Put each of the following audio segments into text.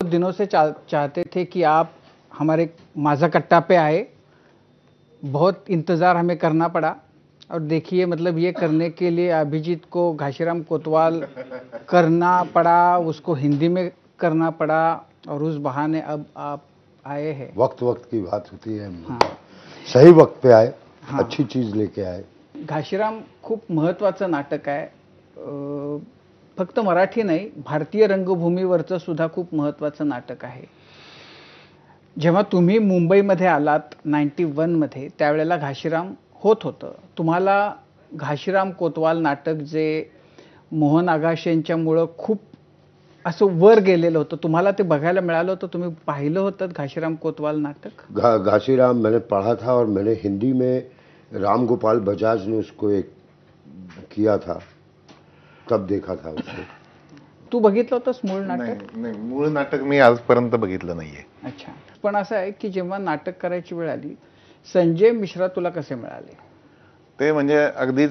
दिनों से चाहते थे कि आप हमारे माझा कट्टा पे आए। बहुत इंतज़ार हमें करना पड़ा और देखिए मतलब ये करने के लिए अभिजीत को घाशीराम कोतवाल करना पड़ा, उसको हिंदी में करना पड़ा और उस बहाने अब आप आए हैं। वक्त वक्त की बात होती है। हाँ। सही वक्त पे आए। हाँ। अच्छी चीज लेके आए। घाशीराम खूप महत्त्वाचं नाटक आहे। फक्त मराठी नाही, भारतीय रंगभूमीवरचं सुद्धा खूप महत्त्वाचं नाटक आहे। जेव्हा तुम्ही मुंबईमध्ये आलात 91 मध्ये त्यावेळेला घाशीराम होत होतं। तुम्हाला घाशीराम कोतवाल नाटक जे मोहन आगाशे यांच्यामुळे खूप असं वर गेलेलं होतं, तुम्हाला ते बघायला मिळालं होतं? तुम्ही पाहिलं होतं घाशीराम कोतवाल नाटक? घाशीराम मैंने पढ़ा था और मैंने हिंदी में राम गोपाल बजाज ने उसको एक किया था, तब देखा था उसको। तू बघितलं होतंस मूळ नाटक? नाही, मूळ नाटक मी आजपर्यंत बघितलं नाहीये। अच्छा, पण असं आहे की जेव्हा नाटक करायची वेळ आली, संजय मिश्रा तुला कसे मिळाले? ते म्हणजे अगदीच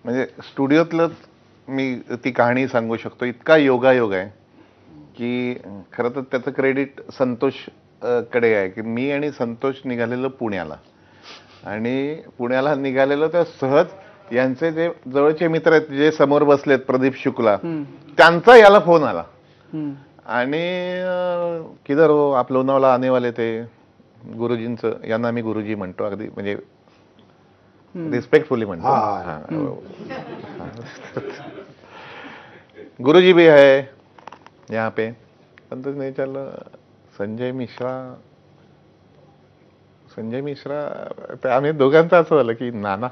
म्हणजे स्टुडिओतलंच मी ती कहाणी सांगू शकतो। इतका योगायोग आहे की खरं तर त्याचं क्रेडिट संतोष कडे आहे की मी आणि संतोष निघालेलो पुण्याला आणि पुण्याला निघालेलो तर सहज यांचे जे जवळचे मित्र आहेत जे समोर बसलेत प्रदीप शुक्ला, त्यांचा याला फोन आला आणि किधर हो आप लोणावळा आने वाले थे। गुरुजींचं, यांना मी गुरुजी म्हणतो अगदी म्हणजे रिस्पेक्टफुली म्हणतो। गुरुजी भी है यहाँ पे। पण तो नाही चल संजय मिश्रा आम्ही दोघांचं असं झालं की नाना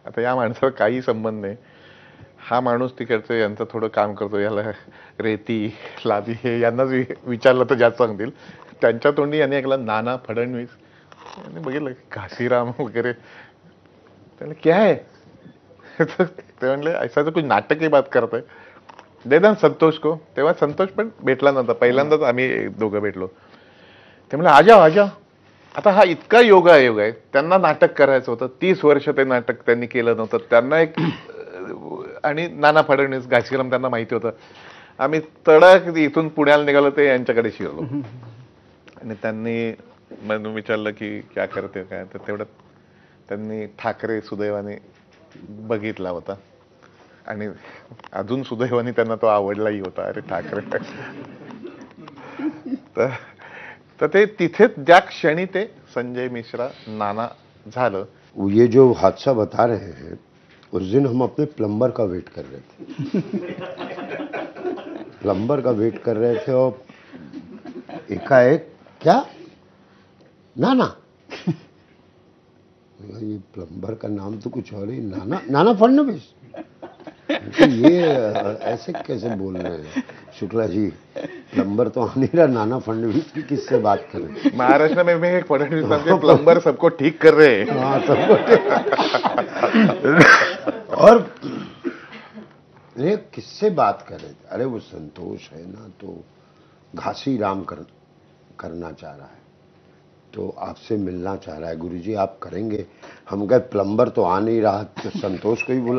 आता या माणसाला काही संबंध नाही, हा माणूस तिकडचं यांचं थोडं काम करतो, याला रेती लादी हे यांनाच विचारलं तर जास्त सांगतील। त्यांच्या तोंडी यांनी ऐकलं नाना फडणवीस, यांनी बघितलं घाशीराम वगैरे, त्याला क्या है ते म्हणले ऐसा तो कुछ नाटक की बात करताय, दे ना संतोष को। तेव्हा संतोष पण भेटला नव्हता, पहिल्यांदाच आम्ही दोघं भेटलो। ते म्हणले आजा आजा। आता हा इतका योगायोग आहे, त्यांना नाटक करायचं होतं, 30 वर्ष ते नाटक त्यांनी केलं नव्हतं, त्यांना एक आणि नाना फडणवीस घाशीराम त्यांना माहिती होतं। आम्ही तडक इथून पुण्याला निघालो ते यांच्याकडे शिरलो आणि त्यांनी मला विचारलं की क्या करते काय, तर तेवढ्यात त्यांनी ठाकरे सुदैवाने बघितला होता आणि अजून सुदैवाने त्यांना तो आवडलाही होता। अरे ठाकरे तर ते तिथे ज्या क्षणी ते संजय मिश्रा नाना झालं। ये जो हादसा बता रहे हैं, उस दिन हम अपने प्लम्बर का वेट कर रहे थे। प्लम्बर का वेट कर रहे थे और एकाएक क्या नाना, ये प्लम्बर का नाम तो कुछ और ही, नाना फडणवीस। तो ये ऐसे कैसे बोल रहे हैं शुक्ला जी, प्लम्बर तो आने रहा, नाना फडणवीस की किससे बात कर रहे हैं? महाराष्ट्र में एक फडणवीस नाम के प्लम्बर सबको ठीक कर रहे हैं। हाँ, सबको और ये किससे बात कर रहे थे? अरे वो संतोष है ना, तो घासीराम करना चाह रहा है, तो आपसे मिलना चाह रहा है। गुरुजी आप करेंगे? हम कहे प्लम्बर तो आ नहीं रहा, तो संतोष को ही बुला